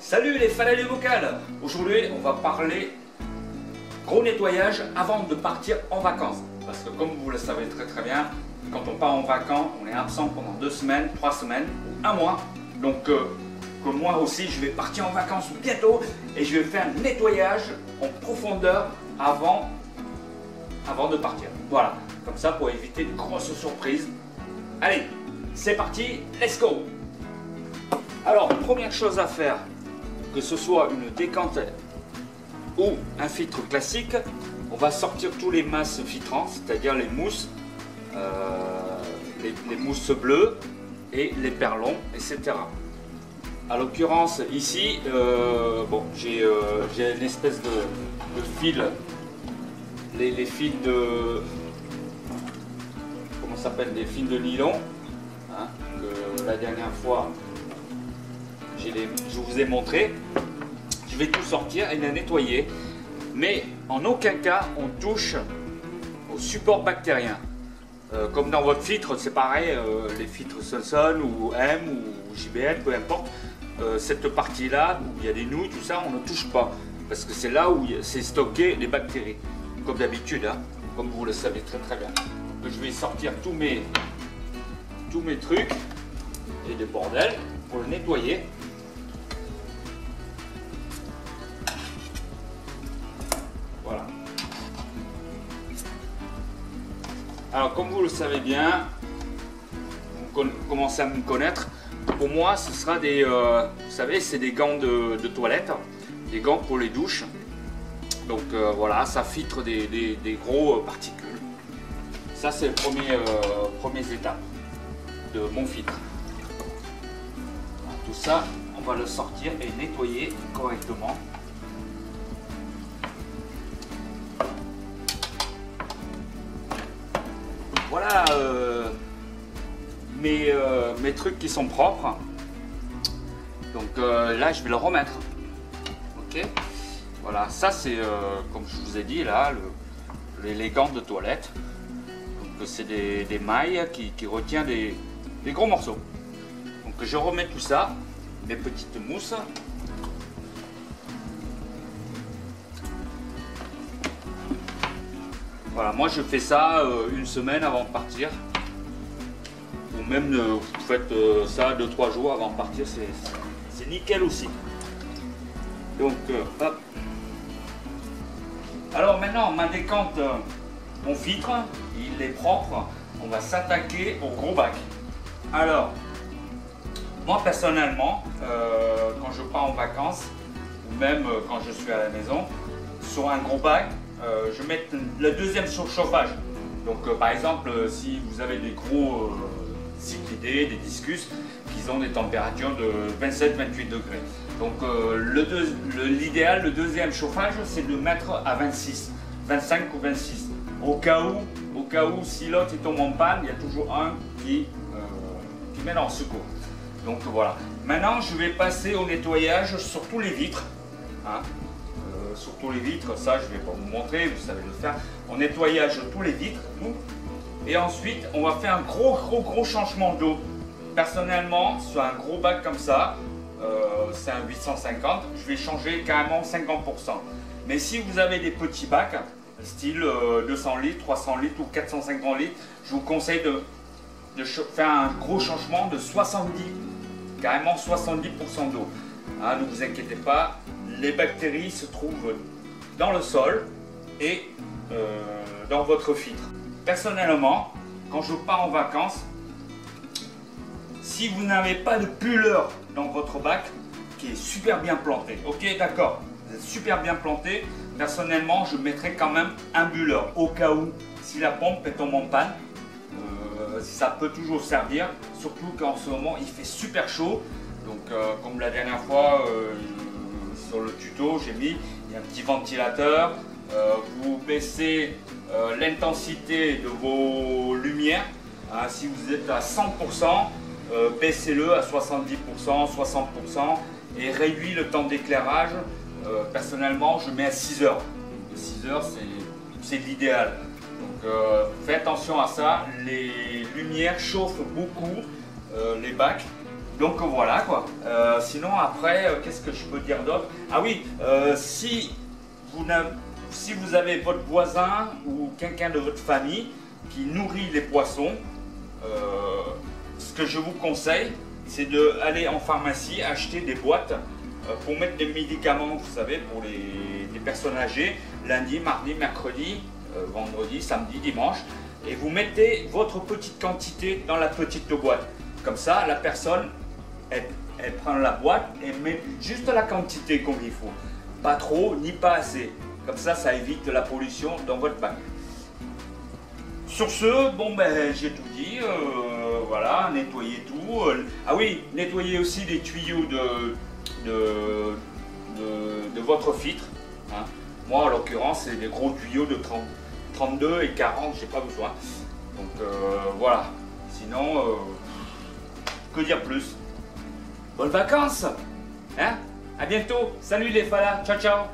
Salut les fanales du bocal. Aujourd'hui on va parler gros nettoyage avant de partir en vacances. Parce que comme vous le savez très bien, quand on part en vacances, on est absent pendant 2 semaines, 3 semaines ou 1 mois. Donc comme moi aussi je vais partir en vacances bientôt et je vais faire un nettoyage en profondeur avant de partir. Voilà, comme ça pour éviter de grosses surprises. Allez, c'est parti, let's go. Alors, première chose à faire, que ce soit une décante ou un filtre classique, on va sortir tous les masses filtrants, c'est-à-dire les mousses, les mousses bleues et les perlons, etc. À l'occurrence ici, bon, j'ai une espèce de fil, les fils de, comment ça s'appelle, des fils de nylon, hein, que la dernière fois je vous ai montré. Je vais tout sortir et les nettoyer, mais en aucun cas on touche au support bactérien. Comme dans votre filtre, c'est pareil, les filtres Sonson ou M ou JBL, peu importe, cette partie-là où il y a des nouilles, tout ça, on ne touche pas, parce que c'est là où c'est stocké les bactéries, comme d'habitude, hein, comme vous le savez très bien. Donc, je vais sortir tous mes trucs et des bordels pour le nettoyer. Voilà. Alors comme vous le savez bien, vous commencez à me connaître, pour moi ce sera des, vous savez, c'est des gants de toilette, des gants pour les douches. Donc voilà, ça filtre des gros particules. Ça c'est le première étape de mon filtre. Tout ça, on va le sortir et nettoyer correctement. Voilà mes trucs qui sont propres. Donc là je vais le remettre. Ok. Voilà, ça c'est comme je vous ai dit là, les gants de toilette. Donc c'est des mailles qui retiennent des gros morceaux. Donc je remets tout ça, mes petites mousses. Voilà, moi je fais ça 1 semaine avant de partir. Ou même vous faites ça 2-3 jours avant de partir, c'est nickel aussi. Donc hop. Alors maintenant ma décante, mon filtre, il est propre. On va s'attaquer au gros bac. Alors, moi personnellement, quand je pars en vacances, ou même quand je suis à la maison, sur un gros bac, je mets le deuxième surchauffage. Donc par exemple, si vous avez des gros cyclidés, des discus, qui ont des températures de 27-28 degrés. Donc l'idéal, le deuxième chauffage, c'est de mettre à 26, 25 ou 26. Au cas où si l'autre tombe en panne, il y a toujours un qui met en secours. Donc voilà. Maintenant, je vais passer au nettoyage sur tous les vitres. Hein. Sur tous les vitres, ça je ne vais pas vous montrer, vous savez le faire. On nettoyage tous les vitres, tout. Et ensuite, on va faire un gros changement d'eau. Personnellement, sur un gros bac comme ça, c'est un 850, je vais changer carrément 50%. Mais si vous avez des petits bacs, style 200 litres, 300 litres ou 450 litres, je vous conseille de faire un gros changement de 70, carrément 70% d'eau. Hein, ne vous inquiétez pas, les bactéries se trouvent dans le sol et dans votre filtre. Personnellement, quand je pars en vacances, si vous n'avez pas de pulleur dans votre bac qui est super bien planté, ok d'accord, vous êtes super bien planté, personnellement je mettrai quand même un bulleur au cas où si la pompe tombe en panne, ça peut toujours servir, surtout qu'en ce moment il fait super chaud. Donc comme la dernière fois sur le tuto j'ai mis, il y a un petit ventilateur, vous baissez l'intensité de vos lumières, hein, si vous êtes à 100%, baissez-le à 70%, 60% et réduit le temps d'éclairage. Personnellement je mets à 6 heures. 6 heures c'est l'idéal. Donc faites attention à ça, les lumières chauffent beaucoup les bacs Donc voilà quoi. Sinon après, qu'est-ce que je peux dire d'autre? Ah oui, si vous avez votre voisin ou quelqu'un de votre famille qui nourrit les poissons, ce que je vous conseille, c'est d'aller en pharmacie acheter des boîtes pour mettre des médicaments, vous savez, pour les personnes âgées, lundi, mardi, mercredi, vendredi, samedi, dimanche, et vous mettez votre petite quantité dans la petite boîte. Comme ça, la personne, elle prend la boîte et met juste la quantité comme il faut. Pas trop, ni pas assez. Comme ça évite la pollution dans votre bac. Sur ce, bon ben j'ai tout dit, voilà, nettoyez tout. Ah oui, nettoyez aussi les tuyaux de votre filtre. Hein. Moi en l'occurrence, c'est des gros tuyaux de 32 et 40, j'ai pas besoin. Donc voilà, sinon, que dire plus? Bonnes vacances, hein? À bientôt, salut les falas, ciao ciao.